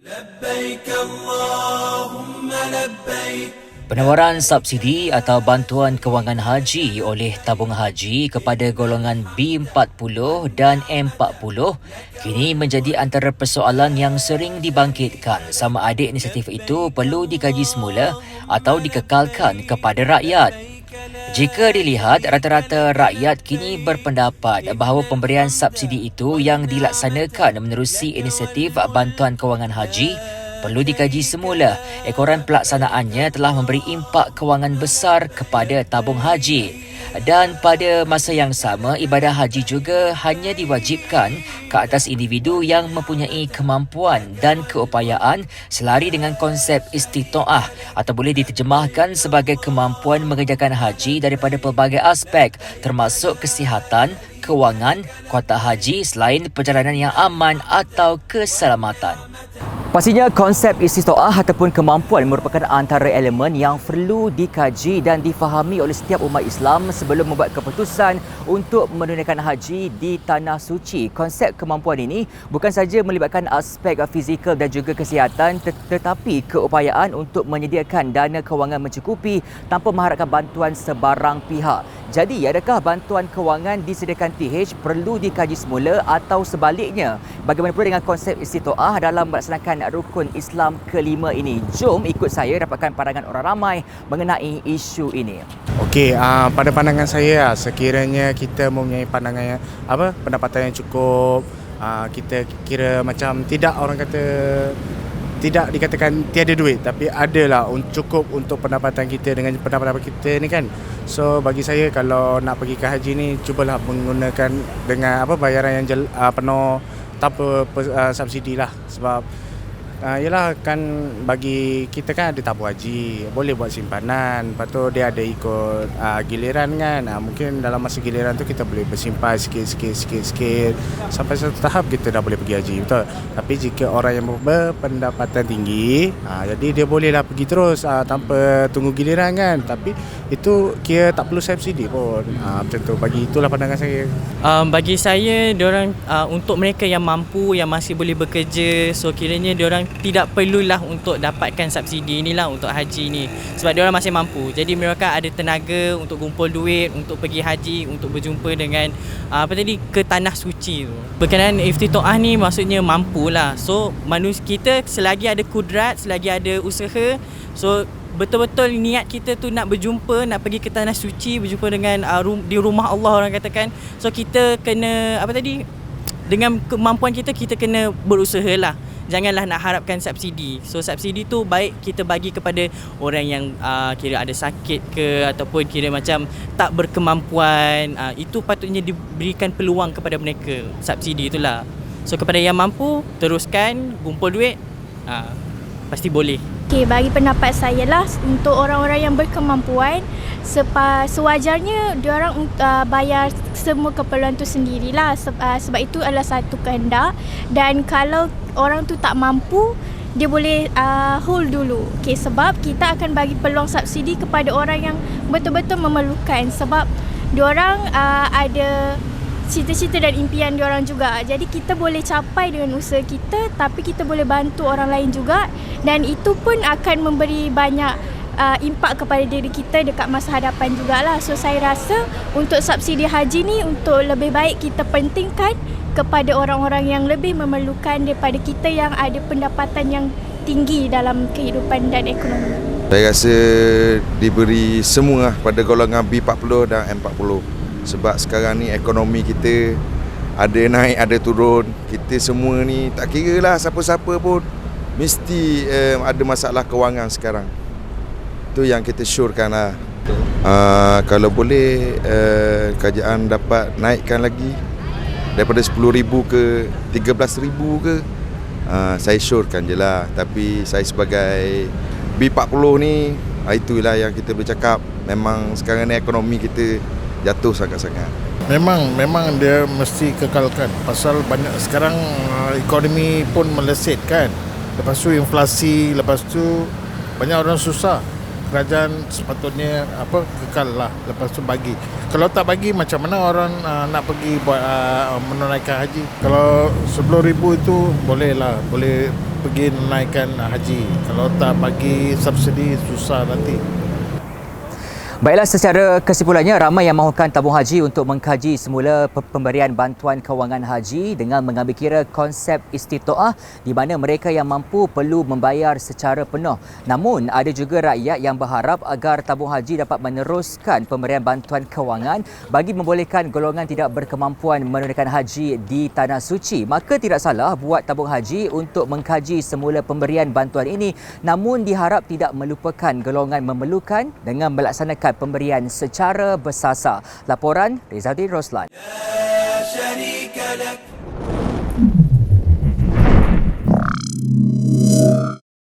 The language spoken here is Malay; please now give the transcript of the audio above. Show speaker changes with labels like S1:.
S1: لبيك اللهم لبيك.
S2: Penawaran subsidi atau bantuan kewangan haji oleh tabung haji kepada golongan B40 dan M40 kini menjadi antara persoalan yang sering dibangkitkan sama ada inisiatif itu perlu dikaji semula atau dikekalkan kepada rakyat. Jika dilihat, rata-rata rakyat kini berpendapat bahawa pemberian subsidi itu yang dilaksanakan menerusi inisiatif bantuan kewangan haji perlu dikaji semula. Ekoran pelaksanaannya telah memberi impak kewangan besar kepada tabung haji. Dan pada masa yang sama, ibadah haji juga hanya diwajibkan ke atas individu yang mempunyai kemampuan dan keupayaan selari dengan konsep istitoah atau boleh diterjemahkan sebagai kemampuan mengerjakan haji daripada pelbagai aspek termasuk kesihatan, kewangan, kuota haji selain perjalanan yang aman atau keselamatan. Pastinya konsep istitoah ataupun kemampuan merupakan antara elemen yang perlu dikaji dan difahami oleh setiap umat Islam sebelum membuat keputusan untuk menunaikan haji di Tanah Suci. Konsep kemampuan ini bukan saja melibatkan aspek fizikal dan juga kesihatan tetapi keupayaan untuk menyediakan dana kewangan mencukupi tanpa mengharapkan bantuan sebarang pihak. Jadi, adakah bantuan kewangan disediakan TH perlu dikaji semula atau sebaliknya? Bagaimana pula dengan konsep istitoah dalam melaksanakan rukun Islam kelima ini? Jom ikut saya dapatkan pandangan orang ramai mengenai isu ini.
S3: Okey, pada pandangan saya, sekiranya kita mempunyai pendapatan yang cukup, kita kira macam tidak orang kata tidak dikatakan tiada duit, tapi adalah cukup untuk pendapatan kita dengan pendapatan kita ni kan. So bagi saya kalau nak pergi ke haji ni, cubalah menggunakan dengan bayaran yang penuh tanpa subsidi lah. Sebab yelah kan bagi kita kan ada tabung haji, boleh buat simpanan, lepas tu dia ada ikut giliran kan. Mungkin dalam masa giliran tu kita boleh bersimpan sikit sampai satu tahap kita dah boleh pergi haji, betul. Tapi jika orang yang berpendapatan tinggi, jadi dia bolehlah pergi terus tanpa tunggu giliran kan. Tapi itu kira tak perlu subsidi pun. Macam tu, bagi itulah pandangan saya.
S4: Bagi saya, diorang untuk mereka yang mampu, yang masih boleh bekerja, so kiranya diorang tidak perlulah untuk dapatkan subsidi inilah untuk haji ni, sebab diorang masih mampu. Jadi mereka ada tenaga untuk kumpul duit untuk pergi haji, untuk berjumpa dengan ke Tanah Suci tu. Berkenaan iftitoah ni maksudnya mampulah. So manusia kita selagi ada kudrat, selagi ada usaha, so betul-betul niat kita tu nak berjumpa, nak pergi ke Tanah Suci, berjumpa dengan di rumah Allah orang katakan. So kita kena dengan kemampuan kita kena berusaha lah. Janganlah nak harapkan subsidi. So subsidi tu baik kita bagi kepada orang yang kira ada sakit ke ataupun kira macam tak berkemampuan, itu patutnya diberikan peluang kepada mereka, subsidi itulah. So kepada yang mampu, teruskan kumpul duit, pasti boleh.
S5: Okay, bagi pendapat saya lah, untuk orang-orang yang berkemampuan, sewajarnya diorang bayar semua keperluan tu sendirilah, sebab itu adalah satu kehendak. Dan kalau orang tu tak mampu, dia boleh hold dulu. Okay, sebab kita akan bagi peluang subsidi kepada orang yang betul-betul memerlukan, sebab diorang ada cita-cita dan impian diorang juga. Jadi kita boleh capai dengan usaha kita, tapi kita boleh bantu orang lain juga, dan itu pun akan memberi banyak impak kepada diri kita dekat masa hadapan jugalah. So saya rasa untuk subsidi haji ni, untuk lebih baik kita pentingkan kepada orang-orang yang lebih memerlukan daripada kita yang ada pendapatan yang tinggi dalam kehidupan dan ekonomi.
S6: Saya rasa diberi semua pada golongan B40 dan M40. Sebab sekarang ni ekonomi kita ada naik, ada turun. Kita semua ni tak kira lah siapa-siapa pun mesti ada masalah kewangan sekarang. Itu yang kita syorkan lah. Kalau boleh kerajaan dapat naikkan lagi daripada 10,000 ke 13,000 ke, saya syorkan je lah. Tapi saya sebagai B40 ni, itulah yang kita boleh cakap. Memang sekarang ni ekonomi kita jatuh sangat-sangat.
S3: Memang dia mesti kekalkan. Pasal banyak sekarang ekonomi pun meleset kan. Lepas tu inflasi, lepas tu banyak orang susah. Kerajaan sepatutnya kekal lah, lepas tu bagi. Kalau tak bagi, macam mana orang nak pergi buat menunaikan haji? Kalau 10,000 itu boleh
S7: pergi menaikkan haji. Kalau tak bagi subsidi susah nanti.
S2: Baiklah, secara kesimpulannya, ramai yang mahukan tabung haji untuk mengkaji semula pemberian bantuan kewangan haji dengan mengambil kira konsep istitoah di mana mereka yang mampu perlu membayar secara penuh. Namun, ada juga rakyat yang berharap agar tabung haji dapat meneruskan pemberian bantuan kewangan bagi membolehkan golongan tidak berkemampuan menunaikan haji di Tanah Suci. Maka tidak salah buat tabung haji untuk mengkaji semula pemberian bantuan ini, namun diharap tidak melupakan golongan memerlukan dengan melaksanakan pemberian secara bersasar. Laporan Rezaudin Roslan.